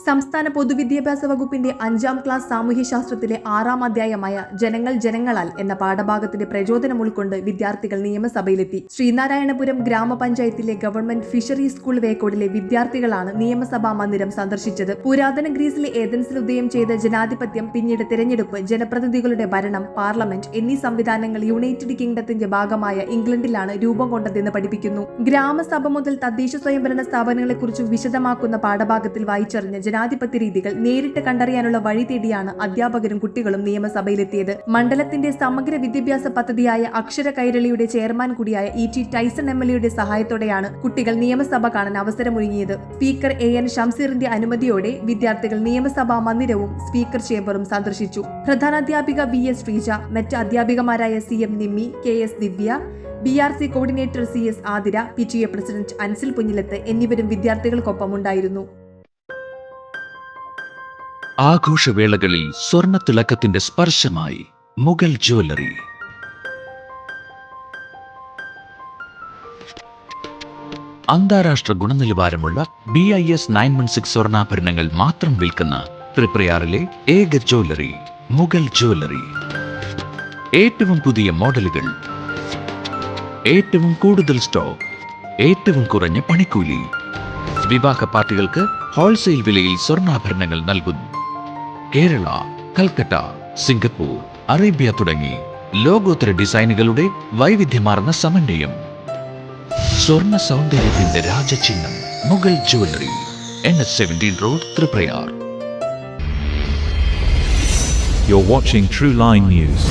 സംസ്ഥാന പൊതുവിദ്യാഭ്യാസ വകുപ്പിന്റെ 5ാം ക്ലാസ് സാമൂഹ്യശാസ്ത്രത്തിലെ 6ാം അധ്യായമായ ജനങ്ങൾ ജനങ്ങളാൽ എന്ന പാഠഭാഗത്തിന്റെ പ്രചോദനം ഉൾക്കൊണ്ട് വിദ്യാർത്ഥികൾ നിയമസഭയിലെത്തി. ശ്രീനാരായണപുരം ഗ്രാമപഞ്ചായത്തിലെ ഗവൺമെന്റ് ഫിഷറി സ്കൂൾ വേക്കോടിലെ വിദ്യാർത്ഥികളാണ് നിയമസഭാ മന്ദിരം സന്ദർശിച്ചത്. പുരാതന ഗ്രീസിലെ ഏതൻസിൽ ഉദയം ചെയ്ത ജനാധിപത്യം, പിന്നീട് തിരഞ്ഞെടുപ്പ്, ജനപ്രതിനിധികളുടെ ഭരണം, പാർലമെന്റ് എന്നീ സംവിധാനങ്ങൾ യുണൈറ്റഡ് കിങ്ഡത്തിന്റെ ഭാഗമായ ഇംഗ്ലണ്ടിലാണ് രൂപം കൊണ്ടതെന്ന് പഠിപ്പിക്കുന്നു. ഗ്രാമസഭ മുതൽ തദ്ദേശ സ്വയംഭരണ സ്ഥാപനങ്ങളെക്കുറിച്ചും വിശദമാക്കുന്ന പാഠഭാഗത്തിൽ വായിച്ചറിഞ്ഞ ജനാധിപത്യ രീതികൾ നേരിട്ട് കണ്ടറിയാനുള്ള വഴി തേടിയാണ് അധ്യാപകരും കുട്ടികളും നിയമസഭയിലെത്തിയത്. മണ്ഡലത്തിന്റെ സമഗ്ര വിദ്യാഭ്യാസ പദ്ധതിയായ അക്ഷര കൈരളിയുടെ ചെയർമാൻ കൂടിയായ E.T. ടൈസൺ MLA സഹായത്തോടെയാണ് കുട്ടികൾ നിയമസഭ കാണാൻ അവസരമൊരുങ്ങിയത്. Speaker A.N. ഷംസീറിന്റെ അനുമതിയോടെ വിദ്യാർത്ഥികൾ നിയമസഭാ മന്ദിരവും സ്പീക്കർ ചേംബറും സന്ദർശിച്ചു. പ്രധാനാധ്യാപിക V.S. ശ്രീജ, മറ്റ് അധ്യാപികമാരായ C.M. Nimmi, K.S. Divya, BRC coordinator CS Athira, PTA president Ansil Punjilath എന്നിവരും വിദ്യാർത്ഥികൾക്കൊപ്പം ഉണ്ടായിരുന്നു. ആഘോഷവേളകളിൽ സ്വർണ്ണ തിളക്കത്തിന്റെ സ്പർശമായി മുഗൾ ജ്വല്ലറി. അന്താരാഷ്ട്ര ഗുണനിലവാരമുള്ള BIS 916 സ്വർണ്ണാഭരണങ്ങൾ മാത്രം വിൽക്കുന്ന തൃപ്രയാറിലെ ഏക ജ്വല്ലറി മുഗൾ ജ്വല്ലറി. ഏറ്റവും പുതിയ മോഡലുകൾ, ഏറ്റവും കൂടുതൽ സ്റ്റോക്ക്, ഏറ്റവും കുറഞ്ഞ പണിക്കൂലി. വിവാഹ പാർട്ടികൾക്ക് ഹോൾസെയിൽ വിലയിൽ സ്വർണ്ണാഭരണങ്ങൾ നൽകുന്നു. കേരള, കൽക്കട്ട, സിംഗപ്പൂർ, അറേബ്യ തുടങ്ങി ലോകോത്തര ഡിസൈനുകളുടെ വൈവിധ്യമാർന്ന സമന്വയം. സ്വർണ്ണ സൗന്ദര്യത്തിന്റെ രാജചിഹ്നം Mughal jewellery, NH17 road, Triprayar. You're watching True Line News.